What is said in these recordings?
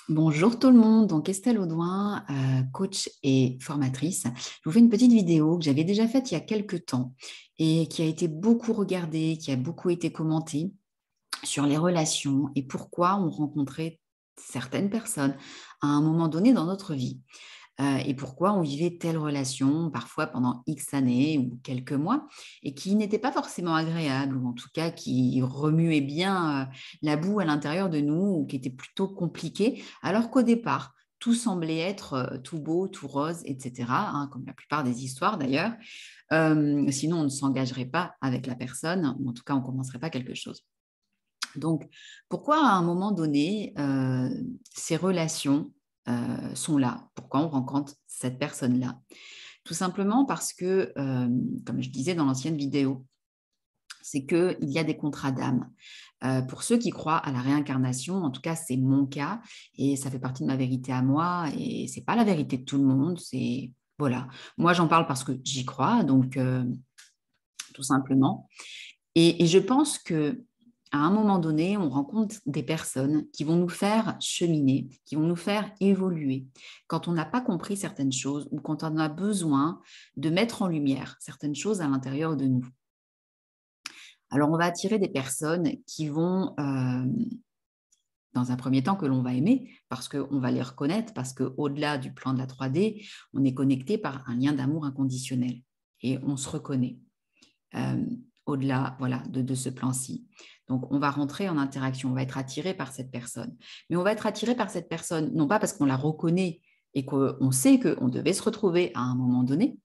Bonjour tout le monde, donc Estelle Audouin, coach et formatrice. Je vous fais une petite vidéo que j'avais déjà faite il y a quelques temps et qui a été beaucoup regardée, qui a beaucoup été commentée sur les relations et pourquoi on rencontrait certaines personnes à un moment donné dans notre vie. Et pourquoi on vivait telle relation, parfois pendant X années ou quelques mois, et qui n'était pas forcément agréable, ou en tout cas qui remuait bien la boue à l'intérieur de nous, ou qui était plutôt compliqué, alors qu'au départ, tout semblait être tout beau, tout rose, etc., hein, comme la plupart des histoires d'ailleurs. Sinon, on ne s'engagerait pas avec la personne, ou en tout cas, on ne commencerait pas quelque chose. Donc, pourquoi à un moment donné, ces relations sont là? Pourquoi on rencontre cette personne-là? Tout simplement parce que, comme je disais dans l'ancienne vidéo, c'est qu'il y a des contrats d'âme. Pour ceux qui croient à la réincarnation, en tout cas, c'est mon cas et ça fait partie de ma vérité à moi et c'est pas la vérité de tout le monde. C'est voilà, moi j'en parle parce que j'y crois, donc tout simplement. Et je pense que à un moment donné, on rencontre des personnes qui vont nous faire cheminer, qui vont nous faire évoluer. Quand on n'a pas compris certaines choses ou quand on a besoin de mettre en lumière certaines choses à l'intérieur de nous. Alors, on va attirer des personnes qui vont, dans un premier temps, que l'on va aimer parce qu'on va les reconnaître, parce qu'au-delà du plan de la 3D, on est connecté par un lien d'amour inconditionnel et on se reconnaît. euh, au-delà voilà, de ce plan-ci. Donc, on va rentrer en interaction, on va être attiré par cette personne. Mais on va être attiré par cette personne, non pas parce qu'on la reconnaît et qu'on sait qu'on devait se retrouver à un moment donné,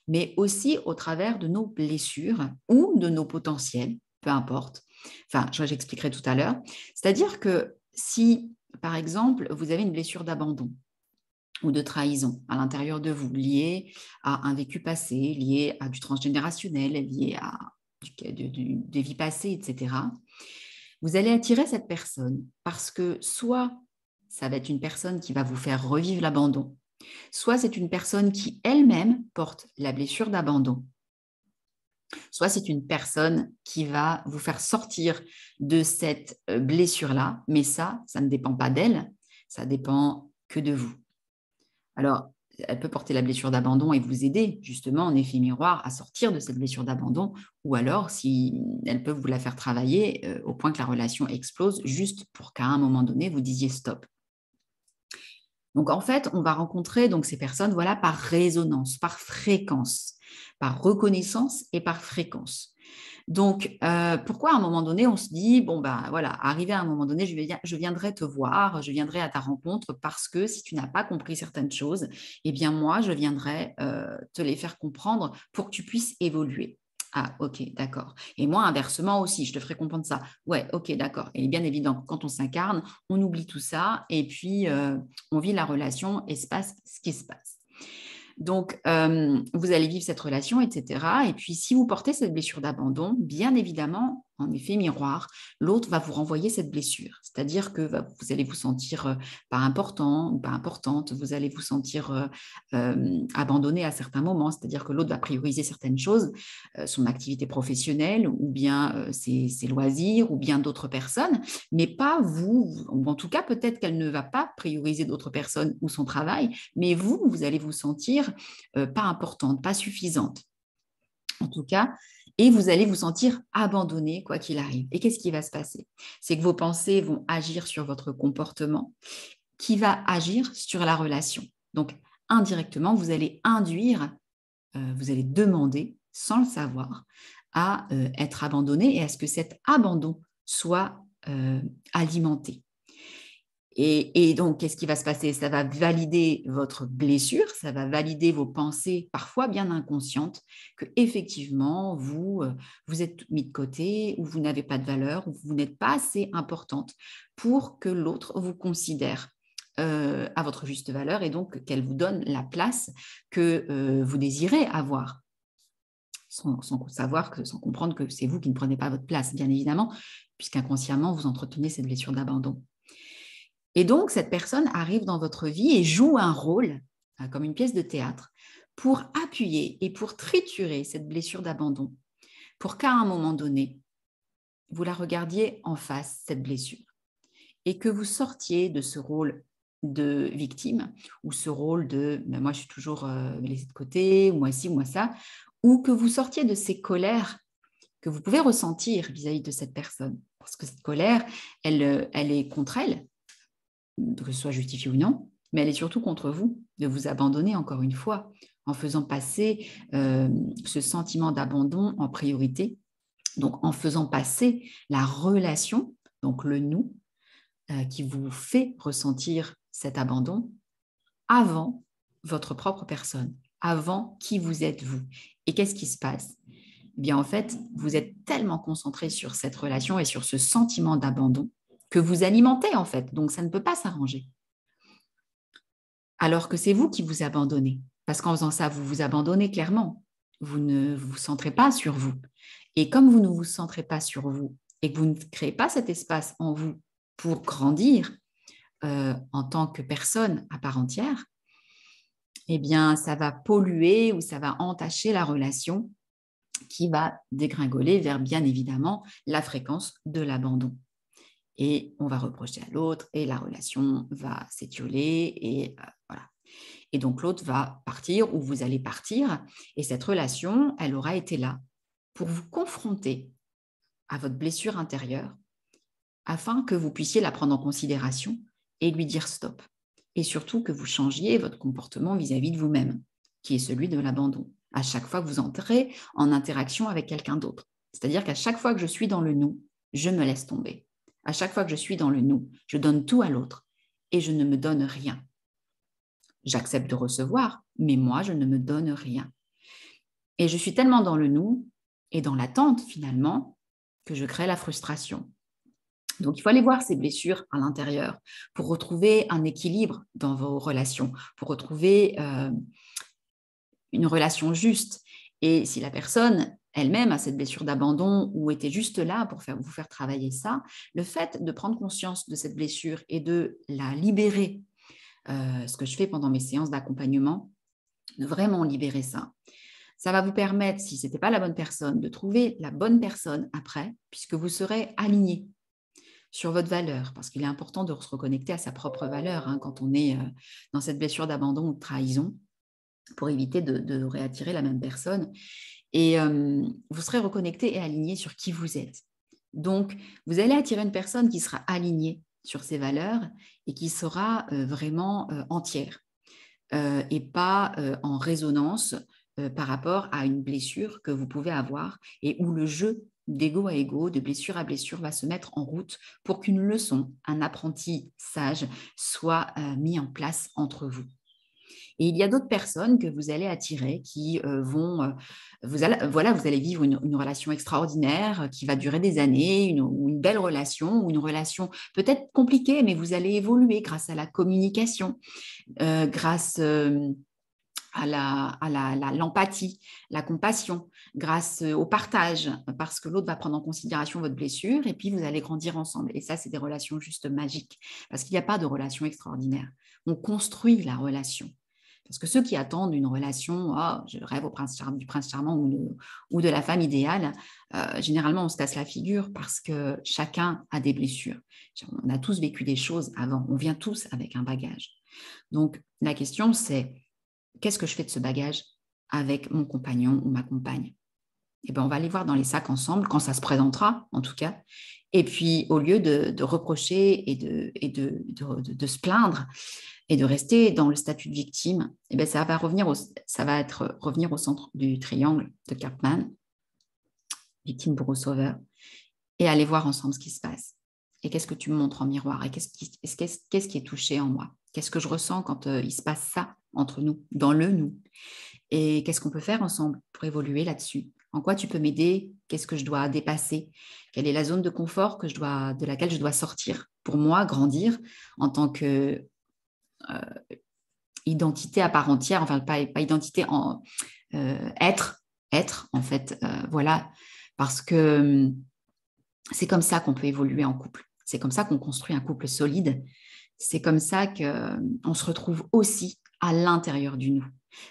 mais aussi au travers de nos blessures ou de nos potentiels, peu importe. Enfin, j'expliquerai tout à l'heure. C'est-à-dire que si, par exemple, vous avez une blessure d'abandon, ou de trahison à l'intérieur de vous, liée à un vécu passé, lié à du transgénérationnel, lié à des vies passées, etc., vous allez attirer cette personne parce que soit ça va être une personne qui va vous faire revivre l'abandon, soit c'est une personne qui elle-même porte la blessure d'abandon, soit c'est une personne qui va vous faire sortir de cette blessure-là, mais ça ne dépend pas d'elle, ça dépend que de vous. Alors, elle peut porter la blessure d'abandon et vous aider justement en effet miroir à sortir de cette blessure d'abandon, ou alors si elle peut vous la faire travailler au point que la relation explose, juste pour qu'à un moment donné, vous disiez stop. Donc en fait, on va rencontrer donc ces personnes voilà, par résonance, par fréquence, par reconnaissance et par fréquence. Donc, pourquoi à un moment donné, on se dit, bon, ben voilà, arrivé à un moment donné, je viendrai te voir, je viendrai à ta rencontre parce que si tu n'as pas compris certaines choses, eh bien moi, je viendrai te les faire comprendre pour que tu puisses évoluer. Ah, ok, d'accord. Et moi, inversement aussi, je te ferai comprendre ça. Ouais, ok, d'accord. Et bien évidemment, quand on s'incarne, on oublie tout ça et puis on vit la relation et se passe ce qui se passe. Donc, vous allez vivre cette relation, etc. Et puis, si vous portez cette blessure d'abandon, bien évidemment, en effet miroir, l'autre va vous renvoyer cette blessure. C'est-à-dire que vous allez vous sentir pas important ou pas importante, vous allez vous sentir abandonné à certains moments. C'est-à-dire que l'autre va prioriser certaines choses, son activité professionnelle ou bien ses loisirs ou bien d'autres personnes, mais pas vous. Ou en tout cas, peut-être qu'elle ne va pas prioriser d'autres personnes ou son travail, mais vous allez vous sentir pas importante, pas suffisante, en tout cas, et vous allez vous sentir abandonné quoi qu'il arrive. Et qu'est-ce qui va se passer? C'est que vos pensées vont agir sur votre comportement, qui va agir sur la relation. Donc, indirectement, vous allez induire, vous allez demander, sans le savoir, à être abandonné et à ce que cet abandon soit alimenté. Et donc, qu'est-ce qui va se passer? Ça va valider votre blessure, ça va valider vos pensées, parfois bien inconscientes, que effectivement vous êtes mis de côté, ou vous n'avez pas de valeur, ou vous n'êtes pas assez importante pour que l'autre vous considère à votre juste valeur et donc qu'elle vous donne la place que vous désirez avoir. Sans savoir sans comprendre que c'est vous qui ne prenez pas votre place, bien évidemment, puisqu'inconsciemment, vous entretenez cette blessure d'abandon. Et donc, cette personne arrive dans votre vie et joue un rôle, comme une pièce de théâtre, pour appuyer et pour triturer cette blessure d'abandon, pour qu'à un moment donné, vous la regardiez en face, cette blessure, et que vous sortiez de ce rôle de victime ou ce rôle de ben, moi je suis toujours laissée de côté, ou moi ci, ou moi ça, ou que vous sortiez de ces colères que vous pouvez ressentir vis-à-vis de cette personne. Parce que cette colère, elle est contre elle, que ce soit justifié ou non, mais elle est surtout contre vous, de vous abandonner encore une fois, en faisant passer ce sentiment d'abandon en priorité, donc en faisant passer la relation, donc le nous, qui vous fait ressentir cet abandon avant votre propre personne, avant qui vous êtes vous. Et qu'est-ce qui se passe? Eh bien, en fait, vous êtes tellement concentré sur cette relation et sur ce sentiment d'abandon que vous alimentez, en fait. Donc, ça ne peut pas s'arranger. Alors que c'est vous qui vous abandonnez. Parce qu'en faisant ça, vous vous abandonnez clairement. Vous ne vous centrez pas sur vous. Et comme vous ne vous centrez pas sur vous et que vous ne créez pas cet espace en vous pour grandir en tant que personne à part entière, eh bien, ça va polluer ou ça va entacher la relation qui va dégringoler vers, bien évidemment, la fréquence de l'abandon. Et on va reprocher à l'autre et la relation va s'étioler et voilà. Et donc, l'autre va partir ou vous allez partir et cette relation, elle aura été là pour vous confronter à votre blessure intérieure afin que vous puissiez la prendre en considération et lui dire stop. Et surtout que vous changiez votre comportement vis-à-vis de vous-même, qui est celui de l'abandon, à chaque fois que vous entrez en interaction avec quelqu'un d'autre. C'est-à-dire qu'à chaque fois que je suis dans le nous, je me laisse tomber. À chaque fois que je suis dans le nous, je donne tout à l'autre et je ne me donne rien. J'accepte de recevoir, mais moi, je ne me donne rien. Et je suis tellement dans le nous et dans l'attente, finalement, que je crée la frustration. Donc, il faut aller voir ces blessures à l'intérieur pour retrouver un équilibre dans vos relations, pour retrouver une relation juste. Et si la personne elle-même a cette blessure d'abandon ou était juste là pour vous faire travailler ça, le fait de prendre conscience de cette blessure et de la libérer, ce que je fais pendant mes séances d'accompagnement, de vraiment libérer ça. Ça va vous permettre, si ce n'était pas la bonne personne, de trouver la bonne personne après, puisque vous serez aligné sur votre valeur, parce qu'il est important de se reconnecter à sa propre valeur quand on est dans cette blessure d'abandon ou de trahison, pour éviter de réattirer la même personne. Et vous serez reconnecté et aligné sur qui vous êtes. Donc, vous allez attirer une personne qui sera alignée sur ses valeurs et qui sera vraiment entière et pas en résonance par rapport à une blessure que vous pouvez avoir et où le jeu d'ego à ego, de blessure à blessure, va se mettre en route pour qu'une leçon, un apprentissage soit mis en place entre vous. Et il y a d'autres personnes que vous allez attirer qui vont, vous allez vivre une relation extraordinaire qui va durer des années, une belle relation, ou une relation peut-être compliquée, mais vous allez évoluer grâce à la communication, grâce à l'empathie, la compassion, grâce au partage, parce que l'autre va prendre en considération votre blessure et puis vous allez grandir ensemble. Et ça, c'est des relations juste magiques, parce qu'il n'y a pas de relation extraordinaire. On construit la relation. Parce que ceux qui attendent une relation, je rêve du prince charmant ou de la femme idéale, généralement, on se casse la figure parce que chacun a des blessures. On a tous vécu des choses avant. On vient tous avec un bagage. Donc, la question, c'est qu'est-ce que je fais de ce bagage avec mon compagnon ou ma compagne? Eh bien, on va aller voir dans les sacs ensemble, quand ça se présentera, en tout cas. Et puis, au lieu de reprocher et de se plaindre et de rester dans le statut de victime, eh bien, ça va revenir au centre du triangle de Karpman, victime, bourreau, sauveur, et aller voir ensemble ce qui se passe. Et qu'est-ce que tu me montres en miroir? Et qu'est-ce qui est touché en moi? Qu'est-ce que je ressens quand il se passe ça entre nous, dans le nous? Et qu'est-ce qu'on peut faire ensemble pour évoluer là-dessus? En quoi tu peux m'aider? Qu'est-ce que je dois dépasser? Quelle est la zone de confort de laquelle je dois sortir pour moi, grandir en tant que identité à part entière, enfin pas identité, être en fait, voilà, parce que c'est comme ça qu'on peut évoluer en couple. C'est comme ça qu'on construit un couple solide. C'est comme ça qu'on se retrouve aussi à l'intérieur du nous.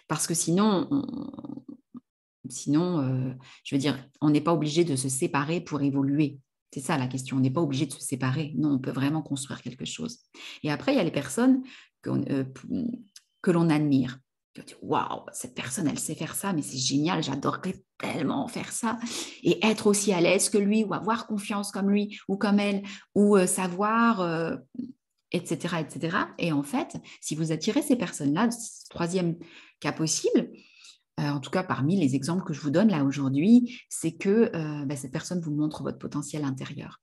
Parce que sinon, je veux dire, on n'est pas obligé de se séparer pour évoluer. C'est ça la question. On n'est pas obligé de se séparer. Non, on peut vraiment construire quelque chose. Et après, il y a les personnes que l'on admire. Waouh, cette personne, elle sait faire ça, mais c'est génial, j'adorerais tellement faire ça. Et être aussi à l'aise que lui, ou avoir confiance comme lui, ou comme elle, ou savoir, etc., etc. Et en fait, si vous attirez ces personnes-là, troisième cas possible, en tout cas parmi les exemples que je vous donne là aujourd'hui, c'est que cette personne vous montre votre potentiel intérieur.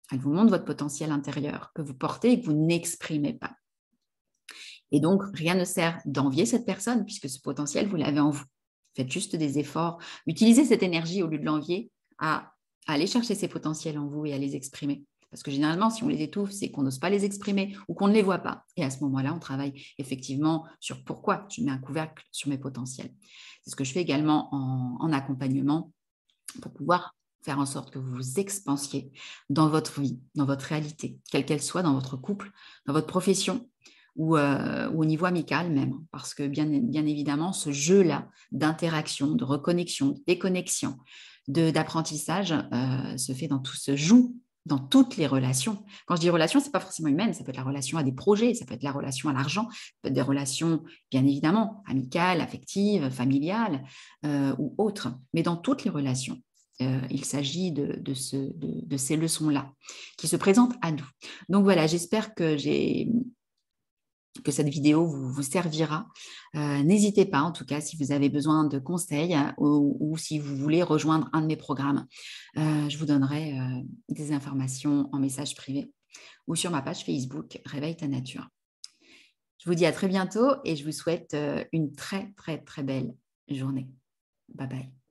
Elle vous montre votre potentiel intérieur que vous portez et que vous n'exprimez pas. Et donc, rien ne sert d'envier cette personne puisque ce potentiel, vous l'avez en vous. Faites juste des efforts. Utilisez cette énergie au lieu de l'envier à aller chercher ces potentiels en vous et à les exprimer. Parce que généralement, si on les étouffe, c'est qu'on n'ose pas les exprimer ou qu'on ne les voit pas. Et à ce moment-là, on travaille effectivement sur pourquoi je mets un couvercle sur mes potentiels. C'est ce que je fais également en accompagnement pour pouvoir faire en sorte que vous vous expansiez dans votre vie, dans votre réalité, quelle qu'elle soit, dans votre couple, dans votre profession ou au niveau amical même. Parce que bien évidemment, ce jeu-là d'interaction, de reconnexion, de déconnexion, d'apprentissage se fait se joue dans toutes les relations. Quand je dis relations, ce n'est pas forcément humaine, ça peut être la relation à des projets, ça peut être la relation à l'argent, ça peut être des relations, bien évidemment, amicales, affectives, familiales ou autres, mais dans toutes les relations. Il s'agit de ces leçons-là qui se présentent à nous. Donc voilà, j'espère que cette vidéo vous servira. N'hésitez pas, en tout cas, si vous avez besoin de conseils ou si vous voulez rejoindre un de mes programmes, je vous donnerai des informations en message privé ou sur ma page Facebook Réveille ta nature. Je vous dis à très bientôt et je vous souhaite une très, très, très belle journée. Bye bye.